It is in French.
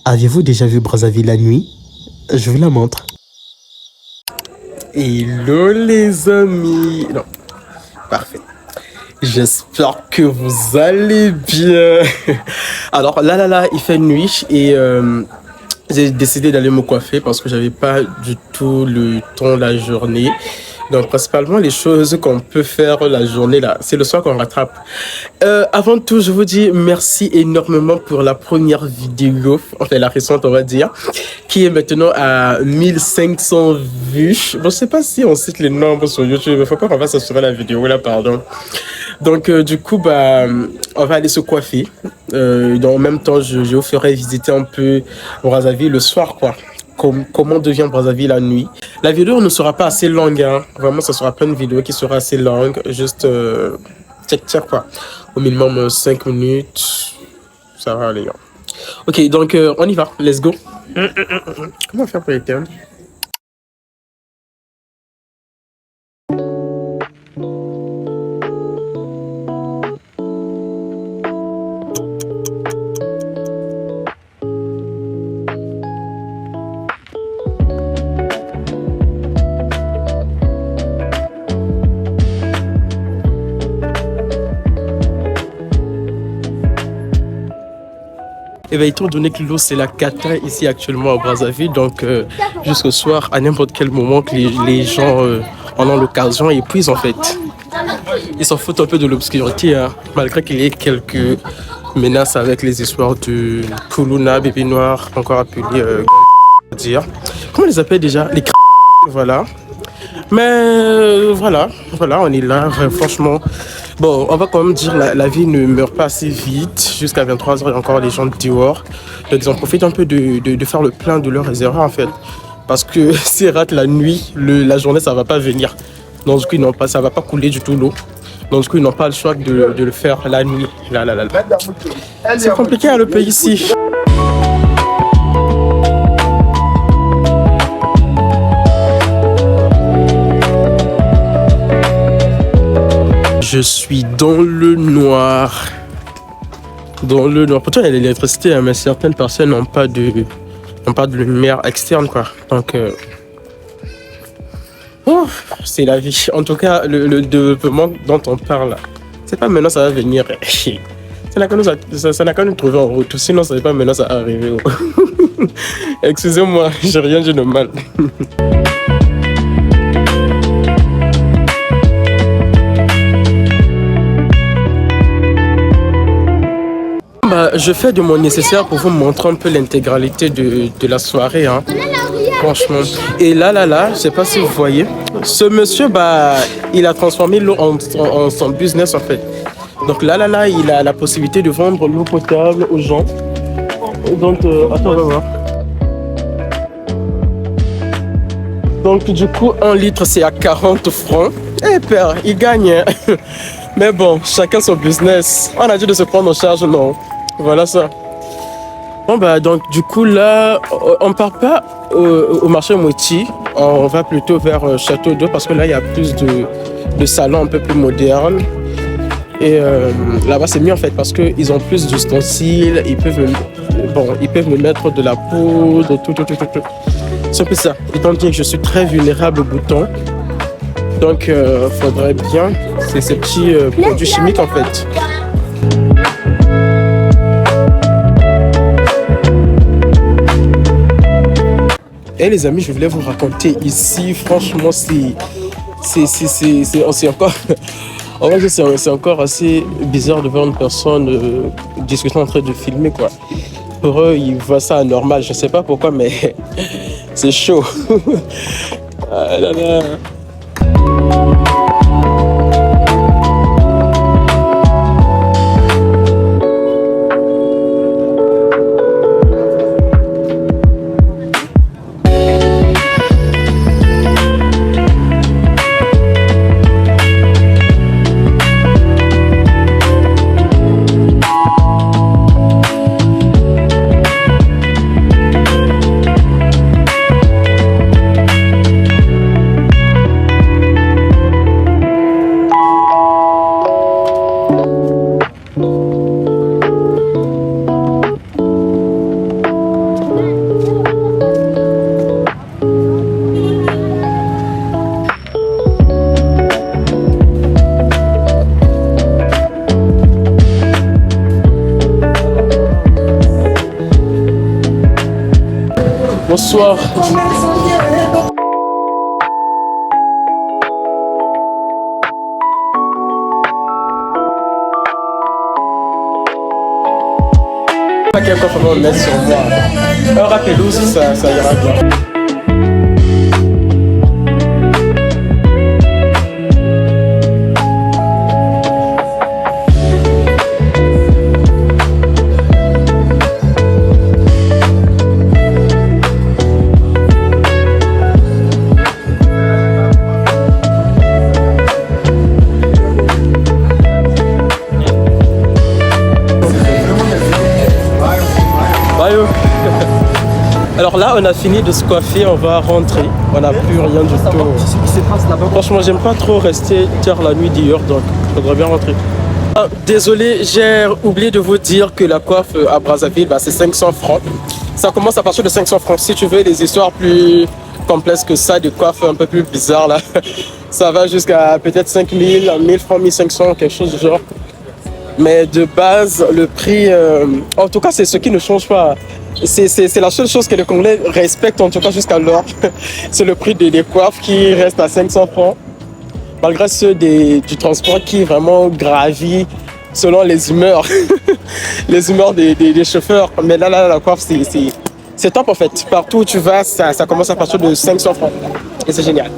Avez-vous déjà vu Brazzaville la nuit? Je vous la montre. Hello les amis. Non, parfait. J'espère que vous allez bien. Alors là, il fait nuit et j'ai décidé d'aller me coiffer parce que j'avais pas du tout le temps la journée. Donc principalement les choses qu'on peut faire la journée là, c'est le soir qu'on rattrape. Avant tout, je vous dis merci énormément pour la première vidéo, enfin la récente on va dire, qui est maintenant à 1500 vues. Bon, je sais pas si on cite les nombres sur YouTube, il faut pas qu'on va censurer la vidéo là, pardon. Donc du coup, on va aller se coiffer. En même temps, je vous ferai visiter un peu Brazzaville le soir quoi. Comment devient Brazzaville la nuit. La vidéo ne sera pas assez longue, hein. Vraiment, ce sera pas une vidéo qui sera assez longue. Juste, check quoi. Au minimum 5 minutes. Ça va, les gars. Ok, donc on y va. Let's go. Comment faire pour les termes? Et bien, étant donné que l'eau c'est la cata ici actuellement à Brazzaville, donc jusqu'au soir, à n'importe quel moment que les gens en ont l'occasion, ils puissent en fait. Ils s'en foutent un peu de l'obscurité, hein, malgré qu'il y ait quelques menaces avec les histoires de Kuluna, bébé noir, encore appelé dire. Comment on les appelle déjà? Les voilà. Mais voilà, on est là, franchement. Bon, on va quand même dire la vie ne meurt pas assez vite. Jusqu'à 23h, il y a encore les gens dehors. Donc, ils en profitent un peu de faire le plein de leurs réserves, en fait. Parce que s'ils ratent la nuit, la journée, ça va pas venir. Donc, du coup, ça va pas couler du tout l'eau. Donc, du coup, ils n'ont pas le choix de le faire la nuit. Là. C'est compliqué, hein, le pays ici. Je suis dans le noir. Pourtant, il y a l'électricité, hein, mais certaines personnes n'ont pas de lumière externe, quoi. Donc, c'est la vie. En tout cas, le développement dont on parle, c'est pas maintenant ça va venir. Ça n'a qu'à nous trouver en route. Sinon, ça n'est pas maintenant ça va arriver. Excusez-moi, j'ai rien dit de mal. Je fais de mon nécessaire pour vous montrer un peu l'intégralité de la soirée, hein. Franchement. Et là, je sais pas si vous voyez, ce monsieur, il a transformé l'eau en son business en fait. Donc là, il a la possibilité de vendre l'eau potable aux gens. Donc, attends, on va voir. Donc du coup, 1 litre, c'est à 40 francs. Eh père, il gagne. Mais bon, chacun son business. On a dit de se prendre en charge, non? Voilà ça. Bon donc du coup là, on part pas au marché Moti, on va plutôt vers Château d'Eau parce que là il y a plus de salons un peu plus modernes. Et là-bas c'est mieux en fait parce qu'ils ont plus d'ustensiles, ils peuvent me mettre de la poudre, tout. C'est un peu ça. Étant donné que je suis très vulnérable aux boutons, donc faudrait bien, c'est ces petits produits chimiques en fait. Et les amis, je voulais vous raconter ici, franchement, c'est encore, en vrai, c'est encore assez bizarre de voir une personne discutant en train de filmer, quoi. Pour eux, ils voient ça anormal, je sais pas pourquoi, mais c'est chaud. Ah là là. Bonsoir. Pas quel coffre on va mettre sur moi. Un rappelou, ça ira bien. Alors là, on a fini de se coiffer, on va rentrer. On n'a plus rien du tout. Franchement, j'aime pas trop rester tard la nuit d'hier, donc il faudrait bien rentrer. Ah, désolé, j'ai oublié de vous dire que la coiffe à Brazzaville, c'est 500 francs. Ça commence à partir de 500 francs. Si tu veux des histoires plus complexes que ça, des coiffes un peu plus bizarres, là, ça va jusqu'à peut-être 5000, 1000 francs, 1500, quelque chose du genre. Mais de base, le prix, en tout cas, c'est ce qui ne change pas. C'est la seule chose que les Congolais respectent, en tout cas jusqu'à l'heure. C'est le prix des coiffes qui reste à 500 francs. Malgré ceux du transport qui vraiment gravit selon les humeurs. Les humeurs des chauffeurs. Mais là, la coiffe, c'est top en fait. Partout où tu vas, ça commence à partir de 500 francs. Et c'est génial.